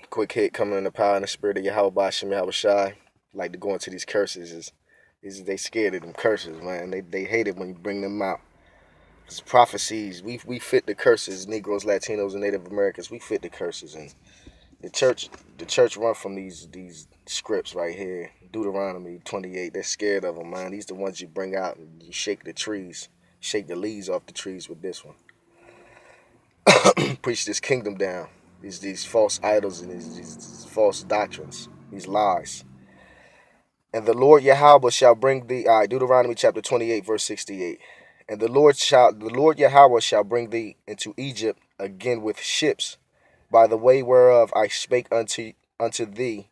Quick hit coming in the power and the spirit of YAHAWAHSHI, YAHAWAHSHI. Like to go into these curses is they scared of them curses, man. They hate it when you bring them out. It's prophecies. We fit the curses. Negroes, Latinos, and Native Americans. We fit the curses, and the church run from these scripts right here. Deuteronomy 28. They're scared of them, man. These the ones you bring out and you shake the trees, shake the leaves off the trees with this one. Preach this kingdom down. These false idols and these false doctrines, these lies. And the Lord Yahweh shall bring thee. Deuteronomy chapter 28, verse 68. And the Lord Yahweh shall bring thee into Egypt again with ships, by the way whereof I spake unto thee.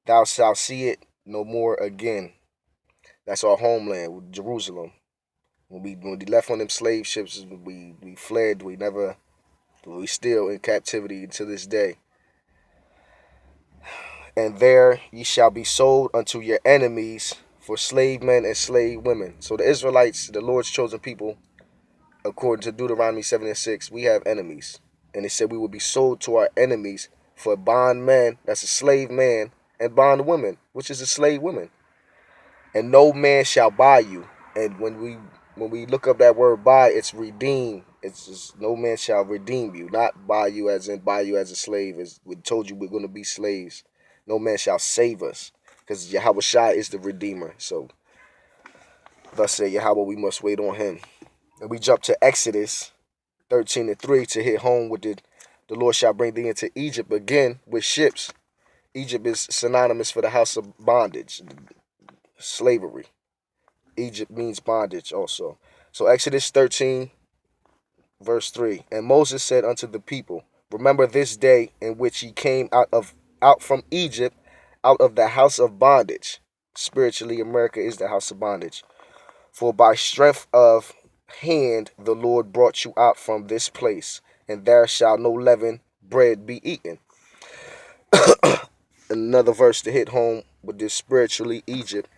Thou shalt see it no more again. That's our homeland, Jerusalem. When we left on them slave ships, we fled. We still in captivity to this day. And there ye shall be sold unto your enemies for slave men and slave women. So the Israelites, the Lord's chosen people, according to Deuteronomy 7 and 6, we have enemies. And it said we will be sold to our enemies for bond men, that's a slave man, and bond women, which is a slave woman. And no man shall buy you. And when we look up that word buy, it's redeem. It's just no man shall redeem you, not buy you as in buy you as a slave. As we told you we're going to be slaves. No man shall save us, because YAHAWAHSHI is the Redeemer. So, thus say Yahweh, we must wait on him. And we jump to Exodus 13 and 3 to hit home with the Lord shall bring thee into Egypt again with ships. Egypt is synonymous for the house of bondage, slavery. Egypt means bondage also. So Exodus 13, verse 3. And Moses said unto the people, remember this day in which ye came out from Egypt, out of the house of bondage. Spiritually, America is the house of bondage. For by strength of hand the Lord brought you out from this place, and there shall no leavened bread be eaten. Another verse to hit home with this spiritually Egypt.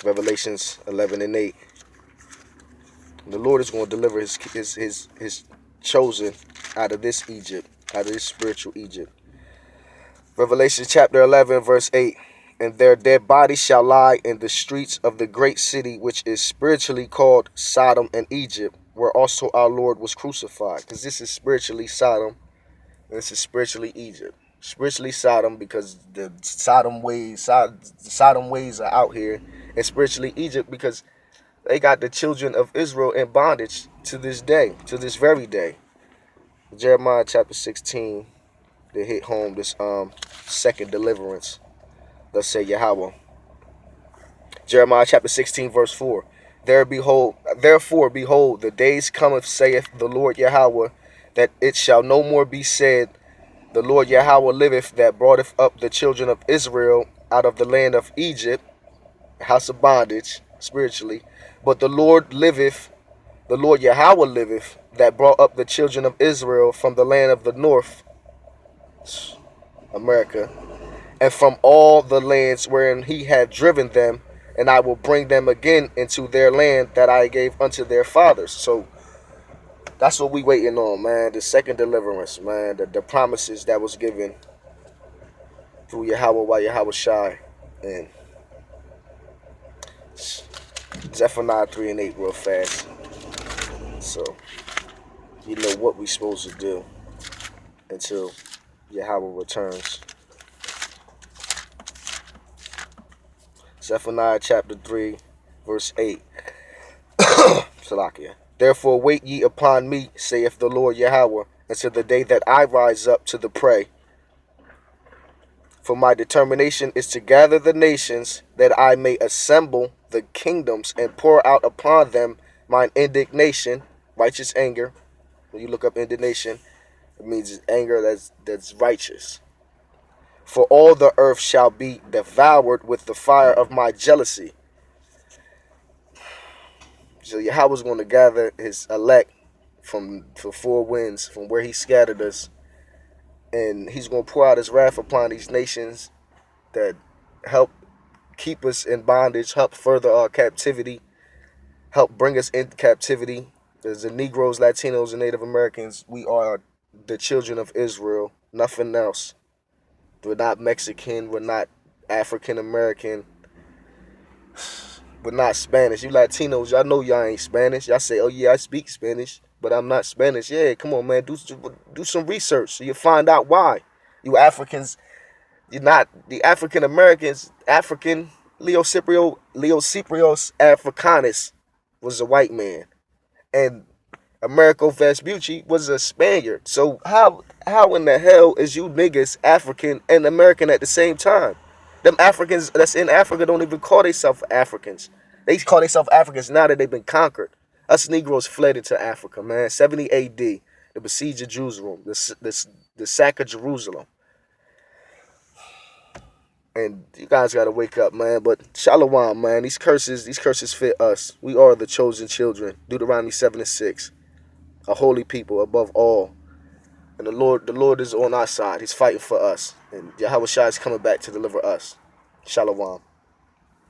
Revelations 11 and 8. The Lord is going to deliver his chosen out of this Egypt, out of this spiritual Egypt. Revelation chapter 11, verse 8. And their dead bodies shall lie in the streets of the great city, which is spiritually called Sodom and Egypt, where also our Lord was crucified. Because this is spiritually Sodom, and this is spiritually Egypt. Spiritually Sodom, because the Sodom ways are out here, and spiritually Egypt, because they got the children of Israel in bondage to this day, to this very day. Jeremiah chapter 16, they hit home this second deliverance. Thus say Yahweh. Jeremiah chapter 16, verse 4. Therefore, behold, the days cometh, saith the Lord Yahweh, that it shall no more be said, the Lord Yahweh liveth, that broughteth up the children of Israel out of the land of Egypt, house of bondage, spiritually. But the Lord Yahweh liveth, that brought up the children of Israel from the land of the north, America, and from all the lands wherein he had driven them, and I will bring them again into their land that I gave unto their fathers. So that's what we waiting on, man. The second deliverance, man. The promises that was given through YAHAWAHSHI. And Zephaniah 3 and 8 real fast. So you know what we supposed to do until Yahweh returns. Zephaniah chapter 3, verse 8. Salakia. Therefore wait ye upon me, saith the Lord Yahweh, until the day that I rise up to the prey. For my determination is to gather the nations, that I may assemble the kingdoms and pour out upon them mine indignation, righteous anger. When you look up indignation, it means anger that's righteous. For all the earth shall be devoured with the fire of my jealousy. So Yahweh's going to gather his elect from the four winds, from where he scattered us. And he's going to pour out his wrath upon these nations that help keep us in bondage, help further our captivity, help bring us into captivity. As the Negroes, Latinos, and Native Americans, we are the children of Israel, nothing else. We're not Mexican, we're not African American, we're not Spanish. You Latinos, y'all know y'all ain't Spanish. Y'all say, oh yeah, I speak Spanish, but I'm not Spanish. Yeah, come on, man, do some research so you find out why. You Africans, you're not the African Americans. African Leo Cyprios Africanus was a white man, and Americo Vespucci was a Spaniard. So how in the hell is you niggas African and American at the same time? Them Africans that's in Africa don't even call themselves Africans. They call themselves Africans now that they've been conquered. Us Negroes fled into Africa, man. 70 A.D. The besiege of Jerusalem, the sack of Jerusalem. And you guys gotta wake up, man. But Shalom, man. These curses fit us. We are the chosen children. Deuteronomy 7:6. A holy people above all. And the Lord is on our side. He's fighting for us. And YAHAWAHSHI is coming back to deliver us. Shalom.